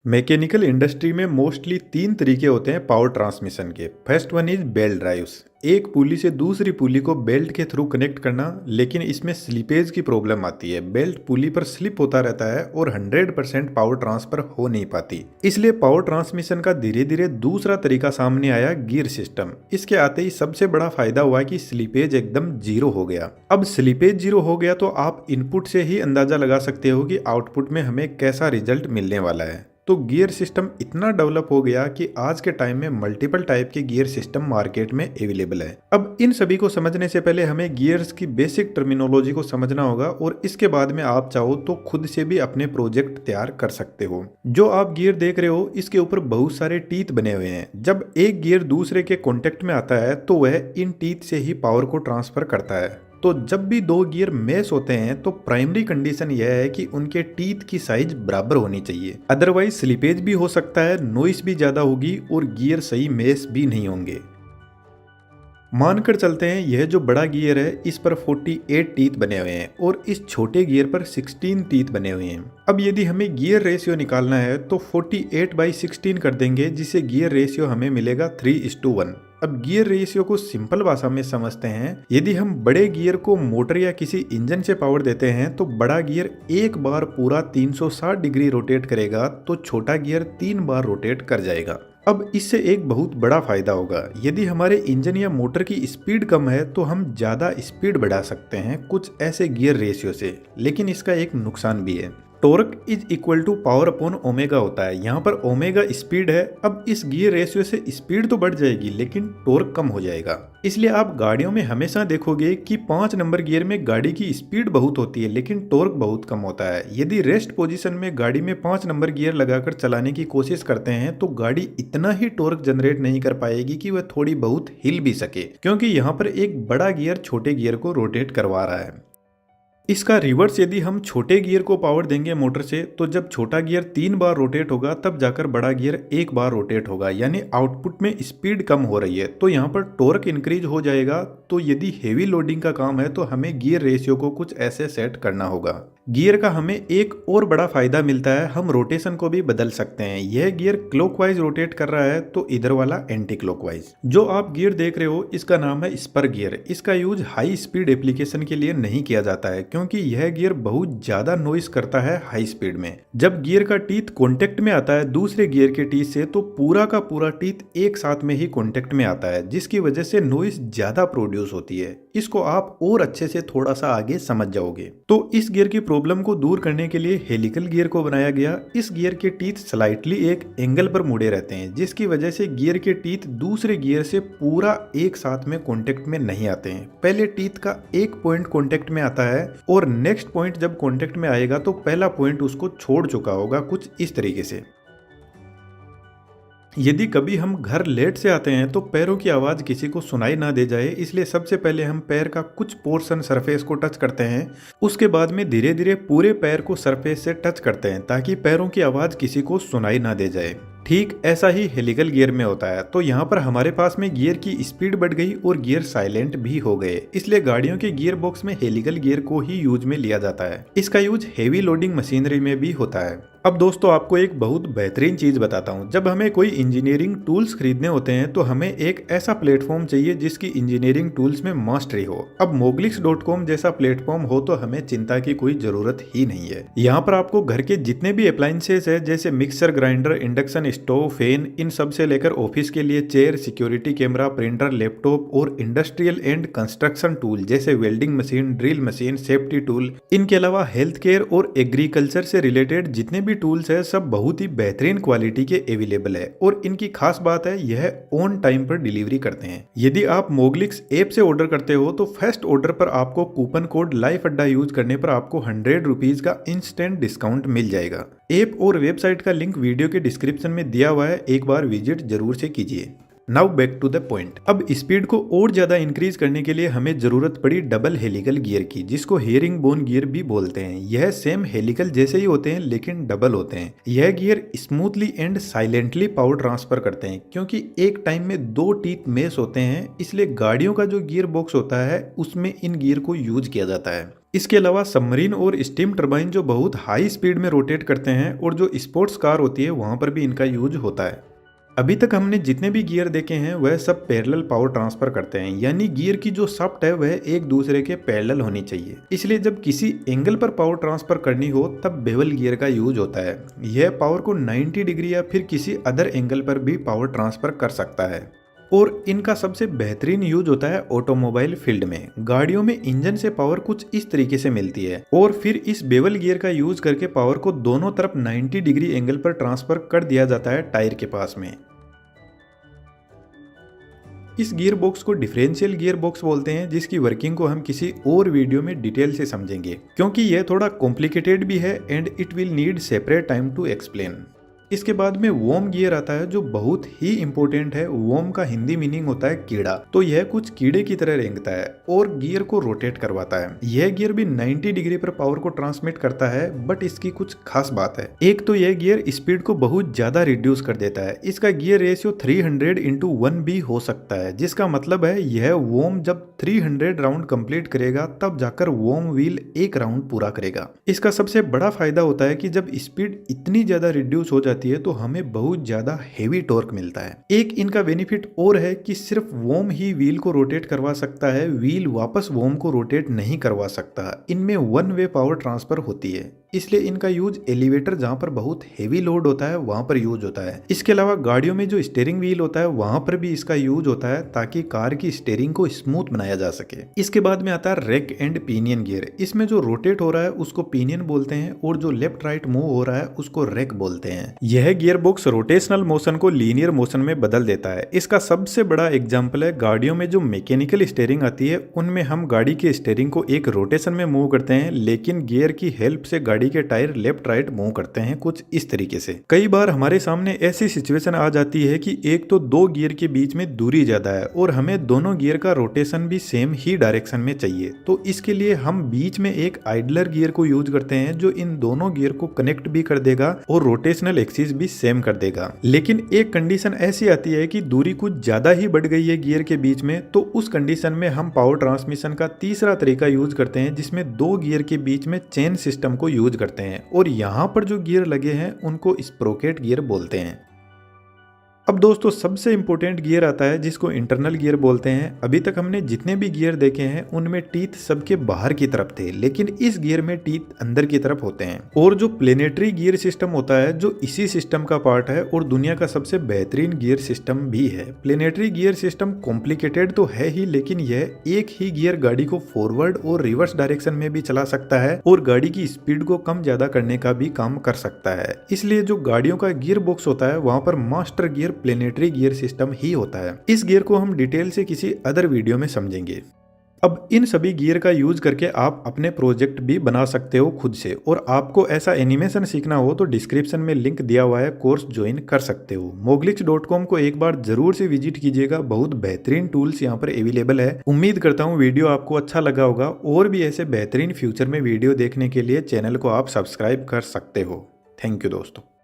Mechanical industry में mostly तीन तरीके होते हैं पावर ट्रांसमिशन के। First one is belt drives, एक पुली से दूसरी पुली को बेल्ट के थ्रू कनेक्ट करना, लेकिन इसमें स्लिपेज की प्रॉब्लम आती है। बेल्ट पुली पर स्लिप होता रहता है और 100% पावर ट्रांसफर हो नहीं पाती। इसलिए पावर ट्रांसमिशन का धीरे धीरे दूसरा तरीका सामने आया, गियर सिस्टम। इसके आते ही सबसे बड़ा फायदा हुआ कि स्लिपेज एकदम जीरो हो गया। अब स्लिपेज जीरो हो गया तो आप इनपुट से ही अंदाजा लगा सकते हो कि आउटपुट में हमें कैसा रिजल्ट मिलने वाला है। तो गियर सिस्टम इतना डेवलप हो गया कि आज के टाइम में मल्टीपल टाइप के गियर सिस्टम मार्केट में अवेलेबल है। अब इन सभी को समझने से पहले हमें गियर्स की बेसिक टर्मिनोलॉजी को समझना होगा और इसके बाद में आप चाहो तो खुद से भी अपने प्रोजेक्ट तैयार कर सकते हो। जो आप गियर देख रहे हो इसके ऊपर बहुत सारे टीथ बने हुए हैं। जब एक गियर दूसरे के कॉन्टेक्ट में आता है तो वह इन टीथ से ही पावर को ट्रांसफर करता है। तो जब भी दो गियर मैच होते हैं तो प्राइमरी कंडीशन यह है कि उनके टीथ की साइज बराबर होनी चाहिए, अदरवाइज स्लिपेज भी हो सकता है, नॉइस भी ज्यादा होगी और गियर सही मैच भी नहीं होंगे। मानकर चलते हैं यह जो बड़ा गियर है इस पर 48 टीथ बने हुए हैं और इस छोटे गियर पर 16 टीथ बने हुए हैं। अब यदि हमें गियर रेशियो निकालना है तो 48/16 कर देंगे, जिससे गियर रेशियो हमें मिलेगा 3:1। अब गियर रेशियो को सिंपल भाषा में समझते हैं, यदि हम बड़े गियर को मोटर या किसी इंजन से पावर देते हैं तो बड़ा गियर एक बार पूरा 360 डिग्री रोटेट करेगा तो छोटा गियर 3 बार रोटेट कर जाएगा। अब इससे एक बहुत बड़ा फायदा होगा, यदि हमारे इंजन या मोटर की स्पीड कम है तो हम ज़्यादा स्पीड बढ़ा सकते हैं कुछ ऐसे गियर रेशियो से। लेकिन इसका एक नुकसान भी है, torque is equal to power upon omega होता है। यहाँ पर ओमेगा स्पीड है। अब इस गियर रेशियो से स्पीड तो बढ़ जाएगी लेकिन टॉर्क कम हो जाएगा। इसलिए आप गाड़ियों में हमेशा देखोगे कि 5 नंबर गियर में गाड़ी की स्पीड बहुत होती है लेकिन टॉर्क बहुत कम होता है। यदि रेस्ट पोजीशन में गाड़ी में 5 नंबर गियर लगाकर चलाने की कोशिश करते हैं तो गाड़ी इतना ही टॉर्क जनरेट नहीं कर पाएगी कि वह थोड़ी बहुत हिल भी सके, क्योंकि यहाँ पर एक बड़ा गियर छोटे गियर को रोटेट करवा रहा है। इसका रिवर्स, यदि हम छोटे गियर को पावर देंगे मोटर से तो जब छोटा गियर 3 बार रोटेट होगा तब जाकर बड़ा गियर 1 बार रोटेट होगा, यानी आउटपुट में स्पीड कम हो रही है तो यहाँ पर टॉर्क इंक्रीज हो जाएगा। तो यदि हेवी लोडिंग का काम है तो हमें गियर रेशियो को कुछ ऐसे सेट करना होगा। गियर का हमें एक और बड़ा फायदा मिलता है, हम रोटेशन को भी बदल सकते हैं। यह गियर क्लॉकवाइज रोटेट कर रहा है तो इधर वाला एंटी क्लॉकवाइज। जो आप गियर देख रहे हो इसका नाम है स्पर गियर। इसका यूज हाई स्पीड एप्लीकेशन के लिए नहीं किया जाता है क्योंकि यह गियर बहुत ज्यादा नॉइस करता है हाई स्पीड में। जब गियर का टीथ कॉन्टेक्ट में आता है दूसरे गियर के टीथ से तो पूरा का पूरा टीथ एक साथ में ही कॉन्टेक्ट में आता है, जिसकी वजह से नॉइस ज्यादा प्रोड्यूस होती है। इसको आप और अच्छे से थोड़ा सा आगे समझ जाओगे। तो इस गियर की प्रॉब्लम को दूर करने के लिए हेलिकल गियर को बनाया गया। इस गियर के टीथ स्लाइटली एक एंगल पर मुड़े रहते हैं, जिसकी वजह से गियर के टीथ दूसरे गियर से पूरा एक साथ में कॉन्टेक्ट में नहीं आते हैं। पहले टीथ का एक पॉइंट कॉन्टेक्ट में आता है और नेक्स्ट पॉइंट जब कॉन्टेक्ट में आएगा तो पहला पॉइंट उसको छोड़ चुका होगा, कुछ इस तरीके से। यदि कभी हम घर लेट से आते हैं तो पैरों की आवाज़ किसी को सुनाई ना दे जाए, इसलिए सबसे पहले हम पैर का कुछ पोर्शन सरफेस को टच करते हैं। उसके बाद में धीरे धीरे पूरे पैर को सरफेस से टच करते हैं ताकि पैरों की आवाज़ किसी को सुनाई ना दे जाए। ठीक ऐसा ही हेलिकल गियर में होता है। तो यहाँ पर हमारे पास में गियर की स्पीड बढ़ गई और गियर साइलेंट भी हो गए, इसलिए गाड़ियों के गियर बॉक्स में हेलिकल गियर को ही यूज में लिया जाता है। इसका यूज हेवी लोडिंग मशीनरी में भी होता है। अब दोस्तों आपको एक बहुत बेहतरीन चीज बताता हूँ। जब हमें कोई इंजीनियरिंग टूल्स खरीदने होते हैं तो हमें एक ऐसा प्लेटफॉर्म चाहिए जिसकी इंजीनियरिंग टूल्स में मास्टरी हो। अब moglix.com जैसा प्लेटफॉर्म हो तो हमें चिंता की कोई जरूरत ही नहीं है। यहाँ पर आपको घर के जितने भी अप्लायंसेस है जैसे mixer, grinder, induction stove, fan, इन सब से लेकर ऑफिस के लिए chair, security camera, printer, laptop और इंडस्ट्रियल एंड कंस्ट्रक्शन टूल जैसे welding machine, drill machine, safety tool, इनके अलावा हेल्थ केयर और एग्रीकल्चर से रिलेटेड जितने भी टूल्स है सब बहुत ही बेहतरीन क्वालिटी के अवेलेबल है। और इनकी खास बात है यह ऑन टाइम पर डिलीवरी करते हैं। यदि आप मोग्लिक्स ऐप से ऑर्डर करते हो तो फर्स्ट ऑर्डर पर आपको कूपन कोड लाइफ अड्डा यूज करने पर आपको 100 रुपीज का इंस्टेंट डिस्काउंट मिल जाएगा। ऐप और वेबसाइट का लिंक वीडियो के डिस्क्रिप्शन में दिया हुआ है, एक बार विजिट जरूर से कीजिए। Now back to the point. अब स्पीड को और ज्यादा इंक्रीज करने के लिए हमें जरूरत पड़ी डबल हेलिकल गियर की, जिसको हेरिंग बोन गियर भी बोलते हैं। यह सेम हेलिकल जैसे ही होते हैं लेकिन डबल होते हैं। यह gear smoothly and silently power transfer करते हैं। क्योंकि एक टाइम में 2 टीथ मेस होते हैं इसलिए गाड़ियों का जो गियर बॉक्स होता है उसमें इन गियर को यूज किया जाता है। इसके अलावा सबमरीन और स्टीम टरबाइन जो बहुत हाई स्पीड में रोटेट करते हैं और जो स्पोर्ट्स कार होती है वहां पर भी इनका यूज होता है। अभी तक हमने जितने भी गियर देखे हैं वह सब पैरेलल पावर ट्रांसफर करते हैं, यानी गियर की जो शाफ्ट है वह एक दूसरे के पैरेलल होनी चाहिए। इसलिए जब किसी एंगल पर पावर ट्रांसफर करनी हो तब बेवल गियर का यूज होता है। यह पावर को 90 डिग्री या फिर किसी अदर एंगल पर भी पावर ट्रांसफर कर सकता है और इनका सबसे बेहतरीन यूज होता है ऑटोमोबाइल फील्ड में। गाड़ियों में इंजन से पावर कुछ इस तरीके से मिलती है और फिर इस बेवल गियर का यूज करके पावर को दोनों तरफ 90 डिग्री एंगल पर ट्रांसफर कर दिया जाता है टायर के पास में। इस गियर बॉक्स को डिफरेंशियल गियर बॉक्स बोलते हैं, जिसकी वर्किंग को हम किसी और वीडियो में डिटेल से समझेंगे क्योंकि यह थोड़ा कॉम्प्लिकेटेड भी है and it will need separate time to explain. इसके बाद में वोम गियर आता है जो बहुत ही इंपॉर्टेंट है। वोम का हिंदी मीनिंग होता है कीड़ा, तो यह कुछ कीड़े की तरह रेंगता है और गियर को रोटेट करवाता है। यह गियर भी 90 डिग्री पर पावर को ट्रांसमिट करता है, बट इसकी कुछ खास बात है। एक तो यह गियर स्पीड को बहुत ज्यादा रिड्यूस कर देता है। इसका गियर रेशियो 300:1 भी हो सकता है, जिसका मतलब है यह वोम जब 300 राउंड कंप्लीट करेगा तब जाकर वोम व्हील एक राउंड पूरा करेगा। इसका सबसे बड़ा फायदा होता है कि जब स्पीड इतनी ज्यादा रिड्यूस हो जाती है तो हमें बहुत ज्यादा हेवी टॉर्क मिलता है। एक इनका बेनिफिट और है कि सिर्फ वोम ही व्हील को रोटेट करवा सकता है, व्हील वापस वोम को रोटेट नहीं करवा सकता। इनमें वन वे पावर ट्रांसफर होती है, इसलिए इनका यूज एलिवेटर जहां पर बहुत हेवी लोड होता है वहां पर यूज होता है। इसके अलावा गाड़ियों में जो स्टीयरिंग व्हील होता है वहां पर भी इसका यूज होता है ताकि कार की स्टीयरिंग को स्मूथ बनाया जा सके। इसके बाद में आता है रैक एंड पिनियन गियर। इसमें जो रोटेट हो रहा है उसको पिनियन बोलते हैं और जो लेफ्ट राइट मूव हो रहा है उसको रैक बोलते हैं। यह गियर बॉक्स रोटेशनल मोशन को लीनियर मोशन में बदल देता है। इसका सबसे बड़ा एग्जाम्पल है गाड़ियों में जो मैकेनिकल स्टीयरिंग आती है, उनमें हम गाड़ी के स्टीयरिंग को एक रोटेशन में मूव करते हैं, लेकिन गियर की हेल्प से गाड़ी के टायर लेफ्ट राइट मूव करते हैं कुछ इस तरीके से। कई बार हमारे सामने ऐसी सिचुएशन आ जाती है कि एक तो दो गियर के बीच में दूरी ज्यादा है और हमें दोनों गियर का रोटेशन भी सेम ही डायरेक्शन में चाहिए, तो इसके लिए हम बीच में एक आइडलर गियर को यूज करते हैं जो इन दोनों गियर को कनेक्ट भी कर देगा और रोटेशनल एक्सिस भी सेम कर देगा। लेकिन एक कंडीशन ऐसी आती है कि दूरी कुछ ज्यादा ही बढ़ गई है गियर के बीच में, तो उस कंडीशन में हम पावर ट्रांसमिशन का तीसरा तरीका यूज करते हैं जिसमें दो गियर के बीच में चेन सिस्टम को यूज करते हैं और यहाँ पर जो गियर लगे हैं उनको स्प्रोकेट गियर बोलते हैं। अब दोस्तों सबसे इंपॉर्टेंट गियर आता है जिसको इंटरनल गियर बोलते हैं। अभी तक हमने जितने भी गियर देखे हैं उनमें टीथ सबके बाहर की तरफ थे, लेकिन इस गियर में टीथ अंदर की तरफ होते हैं। और जो प्लेनेटरी गियर सिस्टम होता है जो इसी सिस्टम का पार्ट है और दुनिया का सबसे बेहतरीन गियर सिस्टम भी है। प्लेनेटरी गियर सिस्टम कॉम्प्लिकेटेड तो है ही, लेकिन यह एक ही गियर गाड़ी को फॉरवर्ड और रिवर्स डायरेक्शन में भी चला सकता है और गाड़ी की स्पीड को कम ज्यादा करने का भी काम कर सकता है। इसलिए जो गाड़ियों का गियर बॉक्स होता है वहां पर master gear planetary gear system ही होता है। इस गियर को हम डिटेल से किसी अदर वीडियो में समझेंगे। अब इन सभी गियर का यूज करके आप अपने प्रोजेक्ट भी बना सकते हो खुद से, और आपको ऐसा एनिमेशन सीखना हो तो डिस्क्रिप्शन में लिंक दिया हुआ है, कोर्स ज्वाइन कर सकते हो। moglix.com को एक बार जरूर से विजिट कीजिएगा, बहुत बेहतरीन टूल्स यहाँ पर अवेलेबल है। उम्मीद करता हूँ वीडियो आपको अच्छा लगा होगा और भी ऐसे बेहतरीन फ्यूचर में वीडियो देखने के लिए चैनल को आप सब्सक्राइब कर सकते हो। थैंक यू दोस्तों।